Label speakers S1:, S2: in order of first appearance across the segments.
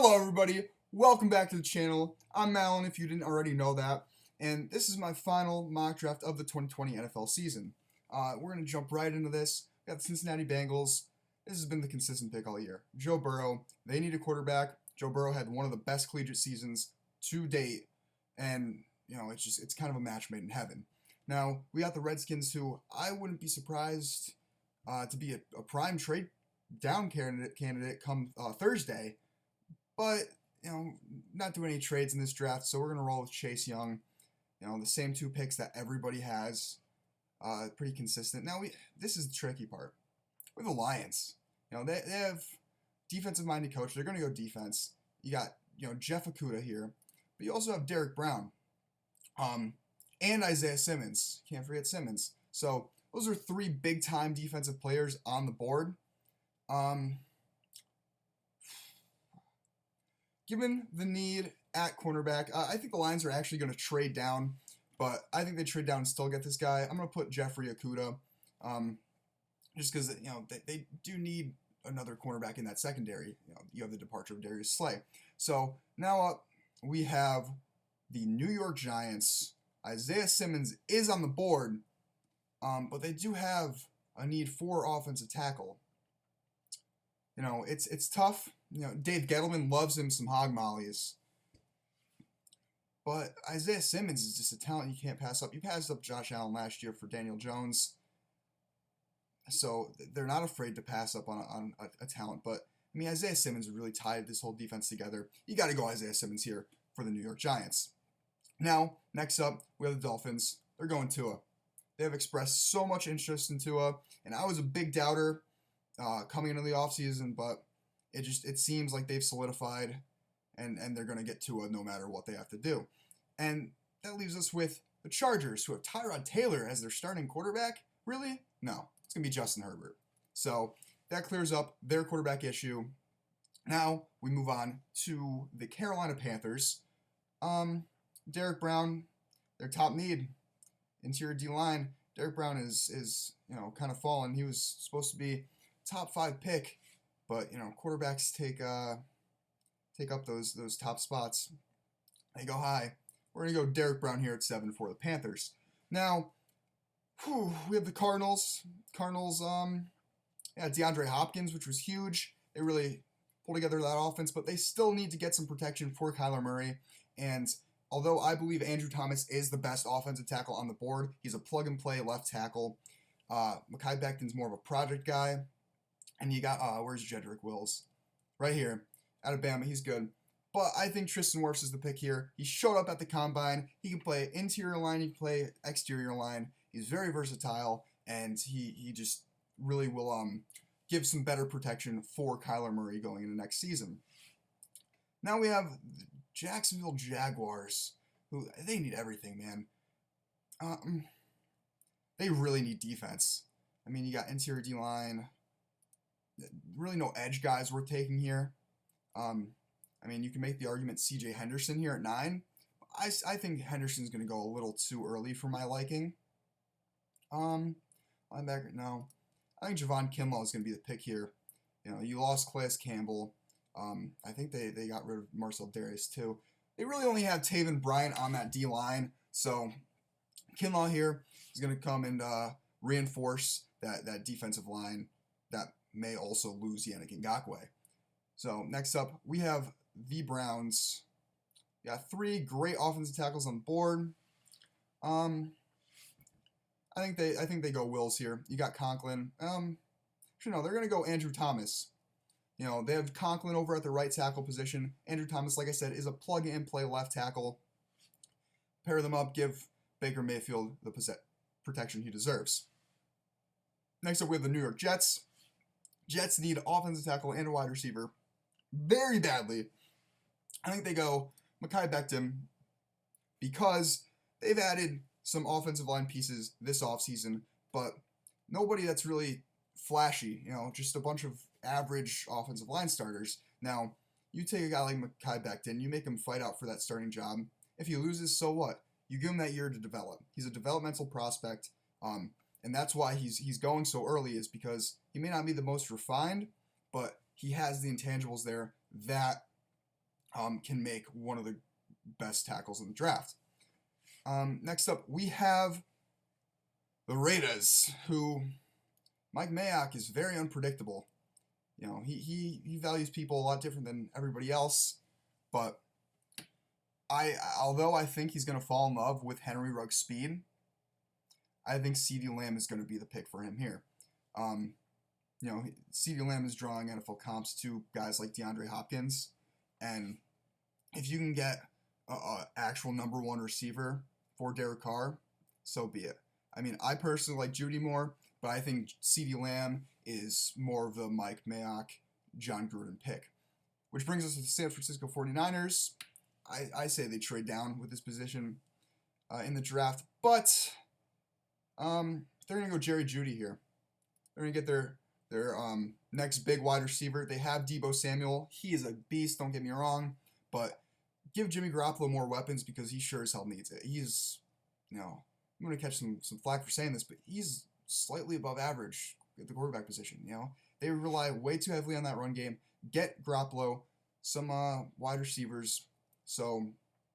S1: Hello everybody, welcome back to the channel. I'm Mallen if you didn't already know that, and this is my final mock draft of the 2020 NFL season. We're going to jump right into this. We got the Cincinnati Bengals. This has been the consistent pick all year. Joe Burrow, they need a quarterback. Joe Burrow had one of the best collegiate seasons to date, and it's kind of a match made in heaven. Now, we got the Redskins, who I wouldn't be surprised to be a prime trade down candidate come Thursday. But, not doing any trades in this draft, so we're going to roll with Chase Young. The same two picks that everybody has. Pretty consistent. Now, this is the tricky part. With the Lions, they have defensive-minded coach. They're going to go defense. You got, Jeff Okudah here. But you also have Derek Brown. And Isaiah Simmons. Can't forget Simmons. So, those are three big-time defensive players on the board. Given the need at cornerback, I think the Lions are actually going to trade down, but I think they trade down and still get this guy. I'm going to put Jeffrey Okudah, just because they do need another cornerback in that secondary. You have the departure of Darius Slay. So now up we have the New York Giants. Isaiah Simmons is on the board, but they do have a need for offensive tackle. It's tough. Dave Gettleman loves him some hog mollies. But Isaiah Simmons is just a talent you can't pass up. You passed up Josh Allen last year for Daniel Jones. So they're not afraid to pass up on a talent. But, Isaiah Simmons really tied this whole defense together. You got to go Isaiah Simmons here for the New York Giants. Now, next up, we have the Dolphins. They're going Tua. They have expressed so much interest in Tua. And I was a big doubter coming into the offseason, but it seems like they've solidified and they're going to get Tua no matter what they have to do. And that leaves us with the Chargers, who have Tyrod Taylor as their starting quarterback. Really? No. It's going to be Justin Herbert. So that clears up their quarterback issue. Now we move on to the Carolina Panthers. Derek Brown, their top need. Interior D-line. Derek Brown is kind of fallen. He was supposed to be top 5 pick. But, quarterbacks take up those top spots. They go high. We're going to go Derek Brown here at 7 for the Panthers. Now, we have the Cardinals. DeAndre Hopkins, which was huge. They really pulled together that offense, but they still need to get some protection for Kyler Murray. And although I believe Andrew Thomas is the best offensive tackle on the board, he's a plug-and-play left tackle. Mekhi Becton's more of a project guy. And you got, where's Jedrick Wills? Right here. Alabama, he's good. But I think Tristan Wirfs is the pick here. He showed up at the combine. He can play interior line. He can play exterior line. He's very versatile. And he just really will give some better protection for Kyler Murray going into next season. Now we have the Jacksonville Jaguars, who they need everything, man. They really need defense. You got interior D-line. Really no edge guys worth taking here. You can make the argument C.J. Henderson here at 9. I think Henderson's going to go a little too early for my liking. Linebacker, no. I think Javon Kinlaw is going to be the pick here. You lost Calais Campbell. I think they got rid of Marcel Darius too. They really only have Taven Bryant on that D-line. So Kinlaw here is going to come and reinforce that defensive line that may also lose Yannick Ngakoue. So next up, we have the Browns. You got 3 great offensive tackles on board. I think they go Wills here. You got Conklin. They're going to go Andrew Thomas. They have Conklin over at the right tackle position. Andrew Thomas, like I said, is a plug-and-play left tackle. Pair them up, give Baker Mayfield the protection he deserves. Next up, we have the New York Jets. Jets need offensive tackle and a wide receiver very badly. I think they go Mekhi Becton because they've added some offensive line pieces this offseason, but nobody that's really flashy, just a bunch of average offensive line starters. Now, you take a guy like Mekhi Becton, you make him fight out for that starting job. If he loses, so what? You give him that year to develop. He's a developmental prospect. And that's why he's going so early, is because he may not be the most refined, but he has the intangibles there that can make one of the best tackles in the draft. Next up, we have the Raiders, who Mike Mayock is very unpredictable. You know, he values people a lot different than everybody else, but although I think he's going to fall in love with Henry Ruggs' speed, I think CeeDee Lamb is going to be the pick for him here. You know, CeeDee Lamb is drawing NFL comps to guys like DeAndre Hopkins, and if you can get a actual number one receiver for Derek Carr, so be it. I mean, I personally like Judy more, but I think CeeDee Lamb is more of the Mike Mayock, John Gruden pick. Which brings us to the San Francisco 49ers. I say they trade down with this position in the draft, but they're going to go Jerry Jeudy here. They're going to get their next big wide receiver. They have Deebo Samuel. He is a beast, don't get me wrong, but give Jimmy Garoppolo more weapons because he sure as hell needs it. He's, you know, I'm going to catch some flack for saying this, but he's slightly above average at the quarterback position. You know, they rely way too heavily on that run game. Get Garoppolo some wide receivers so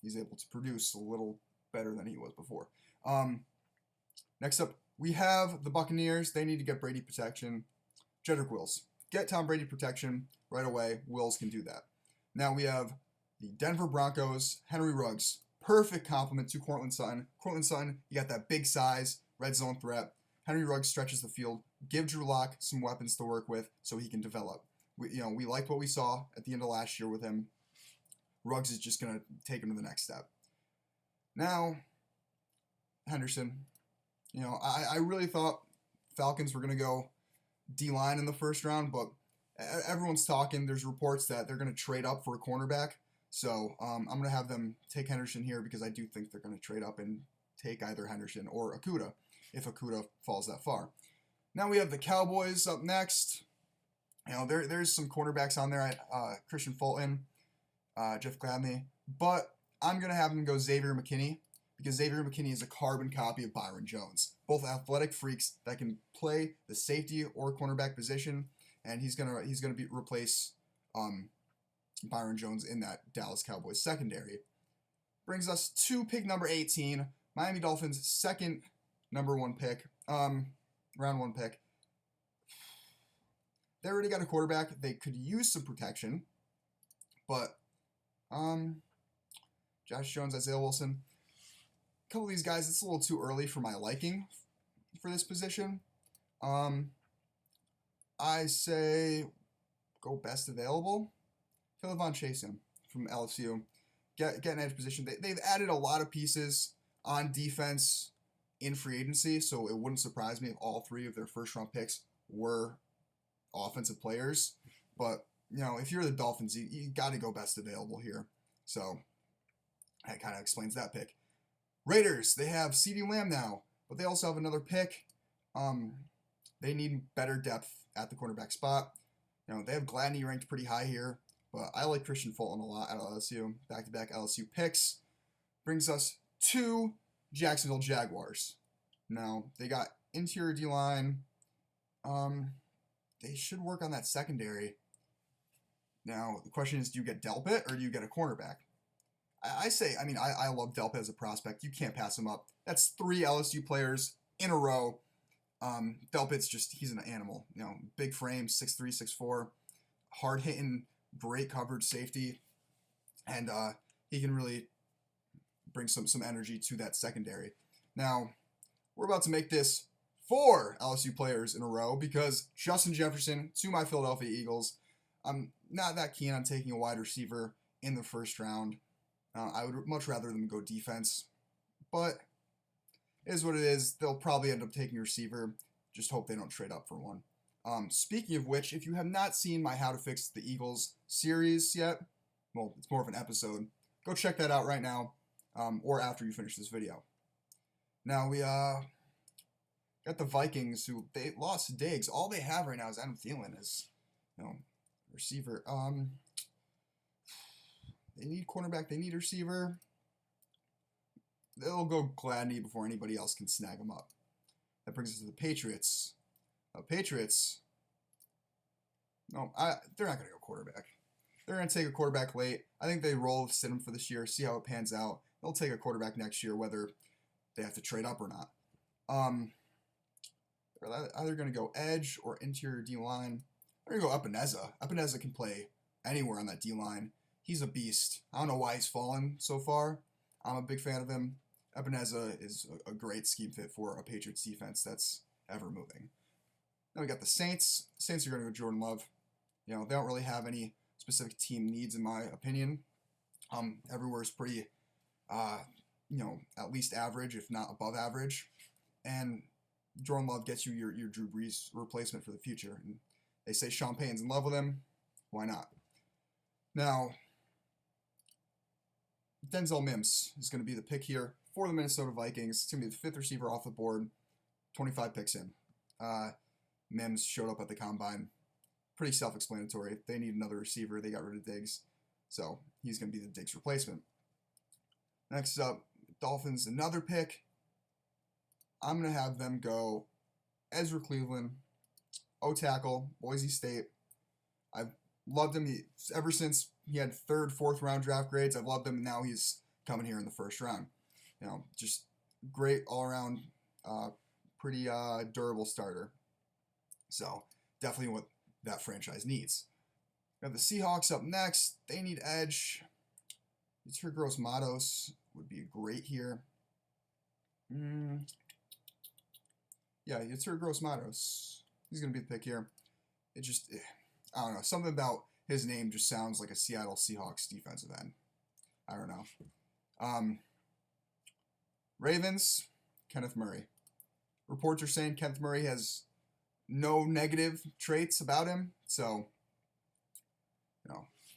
S1: he's able to produce a little better than he was before. Next up, we have the Buccaneers. They need to get Brady protection. Jedrick Wills. Get Tom Brady protection right away. Wills can do that. Now we have the Denver Broncos. Henry Ruggs. Perfect complement to Courtland Sutton. Courtland Sutton, you got that big size, red zone threat. Henry Ruggs stretches the field. Give Drew Lock some weapons to work with so he can develop. We liked what we saw at the end of last year with him. Ruggs is just going to take him to the next step. Now, Henderson. You know, I really thought Falcons were going to go D-line in the first round, but everyone's talking. There's reports that they're going to trade up for a cornerback. So I'm going to have them take Henderson here because I do think they're going to trade up and take either Henderson or Okudah if Okudah falls that far. Now we have the Cowboys up next. You know, there's some cornerbacks on there. Christian Fulton, Jeff Gladney. But I'm going to have them go Xavier McKinney because Xavier McKinney is a carbon copy of Byron Jones. Both athletic freaks that can play the safety or cornerback position, and he's gonna replace Byron Jones in that Dallas Cowboys secondary. Brings us to pick number 18, Miami Dolphins' second number one pick, round one pick. They already got a quarterback. They could use some protection, but Josh Jones, Isaiah Wilson, a couple of these guys, it's a little too early for my liking for this position. I say go best available. Philip Chasen from LSU. Get an edge position. They've added a lot of pieces on defense in free agency, so it wouldn't surprise me if all three of their first-round picks were offensive players. But, you know, if you're the Dolphins, you got to go best available here. So that kind of explains that pick. Raiders, they have CeeDee Lamb now, but they also have another pick. They need better depth at the cornerback spot. You know, they have Gladney ranked pretty high here, but I like Christian Fulton a lot at LSU. Back-to-back LSU picks. Brings us to Jacksonville Jaguars. Now, they got interior D-line. They should work on that secondary. Now, the question is, do you get Delpit or do you get a cornerback? I love Delpit as a prospect. You can't pass him up. That's 3 LSU players in a row. Delpit's he's an animal. You know, big frame, 6'3", 6'4", hard-hitting, great coverage safety, and he can really bring some energy to that secondary. Now, we're about to make this 4 LSU players in a row because Justin Jefferson to my Philadelphia Eagles. I'm not that keen on taking a wide receiver in the first round. I would much rather them go defense, but it is what it is. They'll probably end up taking a receiver. Just hope they don't trade up for one. Speaking of which, if you have not seen my How to Fix the Eagles series yet, well, it's more of an episode. Go check that out right now, or after you finish this video. Now we got the Vikings, who they lost Diggs. All they have right now is Adam Thielen as, you know, receiver. They need cornerback. They need receiver. They'll go Gladney before anybody else can snag them up. That brings us to the Patriots. Patriots. No, they're not going to go quarterback. they're going to take a quarterback late. I think they roll with Stidham for this year, see how it pans out. They'll take a quarterback next year, whether they have to trade up or not. They're either going to go edge or interior D-line. They're going to go Epineza. Epineza can play anywhere on that D-line. He's a beast. I don't know why he's fallen so far. I'm a big fan of him. Epineza is a great scheme fit for a Patriots defense that's ever moving. Then we got the Saints. Saints are going to go Jordan Love. They don't really have any specific team needs in my opinion. Everywhere is pretty, at least average, if not above average. And Jordan Love gets you your Drew Brees replacement for the future. And they say Sean Payton's in love with him. Why not? Now, Denzel Mims is going to be the pick here for the Minnesota Vikings. It's going to be the 5th receiver off the board, 25 picks in. Mims showed up at the combine. Pretty self-explanatory. They need another receiver. They got rid of Diggs. So he's going to be the Diggs replacement. Next up, Dolphins, another pick. I'm going to have them go Ezra Cleveland, O-tackle, Boise State. I've loved him ever since he had 3rd, 4th round draft grades. I've loved him, and now he's coming here in the 1st round. Just great all-around, pretty durable starter. So definitely what that franchise needs. We have the Seahawks up next. They need edge. Yetur Gross-Matos would be great here. Yeah, Yetur Gross-Matos. He's going to be the pick here. I don't know. Something about his name just sounds like a Seattle Seahawks defensive end. I don't know. Ravens, Kenneth Murray. Reports are saying Kenneth Murray has no negative traits about him. So,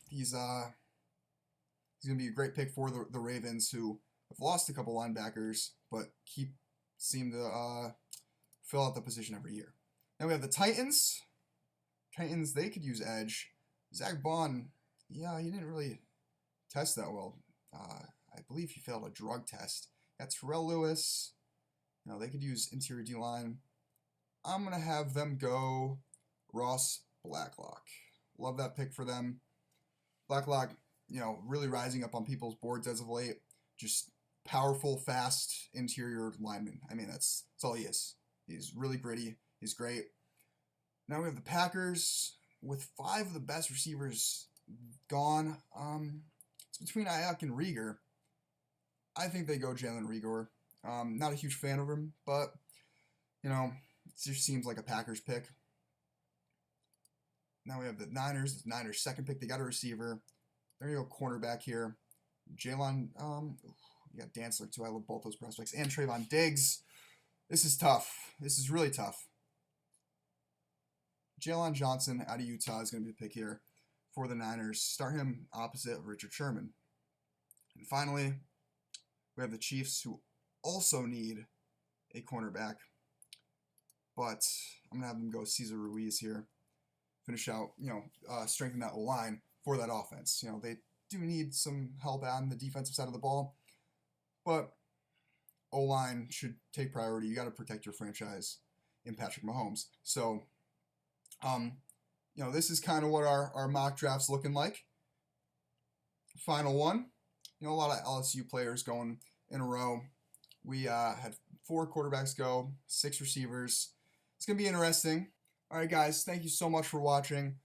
S1: he's going to be a great pick for the Ravens, who have lost a couple linebackers, but seem to fill out the position every year. Now we have the Titans. Titans, they could use edge. Zach Bond, he didn't really test that well. I believe he failed a drug test. Got Terrell Lewis. They could use interior D-line. I'm going to have them go Ross Blacklock. Love that pick for them. Blacklock, really rising up on people's boards as of late. Just powerful, fast interior lineman. I mean, that's all he is. He's really gritty. He's great. Now we have the Packers with 5 of the best receivers gone. It's between Ayuk and Rieger. I think they go Jalen Reagor. Not a huge fan of him, but, it just seems like a Packers pick. Now we have the Niners. The Niners' 2nd pick. They got a receiver. There you go, cornerback here. Jalen, you got Dantzler too. I love both those prospects. And Trayvon Diggs. This is tough. This is really tough. Jalen Johnson out of Utah is going to be the pick here for the Niners. Start him opposite of Richard Sherman. And finally, we have the Chiefs, who also need a cornerback. But I'm going to have them go Cesar Ruiz here. Finish out, strengthen that line for that offense. They do need some help on the defensive side of the ball. But O-line should take priority. You got to protect your franchise in Patrick Mahomes. So, this is kind of what our mock draft's looking like. Final one. A lot of LSU players going in a row. We had 4 quarterbacks go, 6 receivers. It's going to be interesting. All right, guys, thank you so much for watching.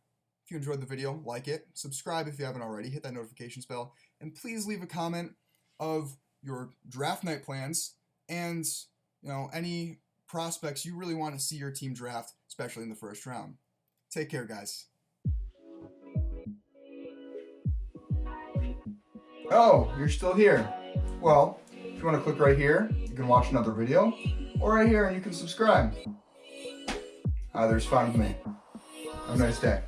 S1: If you enjoyed the video, like it. Subscribe if you haven't already. Hit that notifications bell. And please leave a comment of your draft night plans and, any prospects you really want to see your team draft, especially in the 1st round. Take care, guys. Oh, you're still here. Well, if you want to click right here, you can watch another video, or right here, and you can subscribe. Either's fine with me. Have a nice day.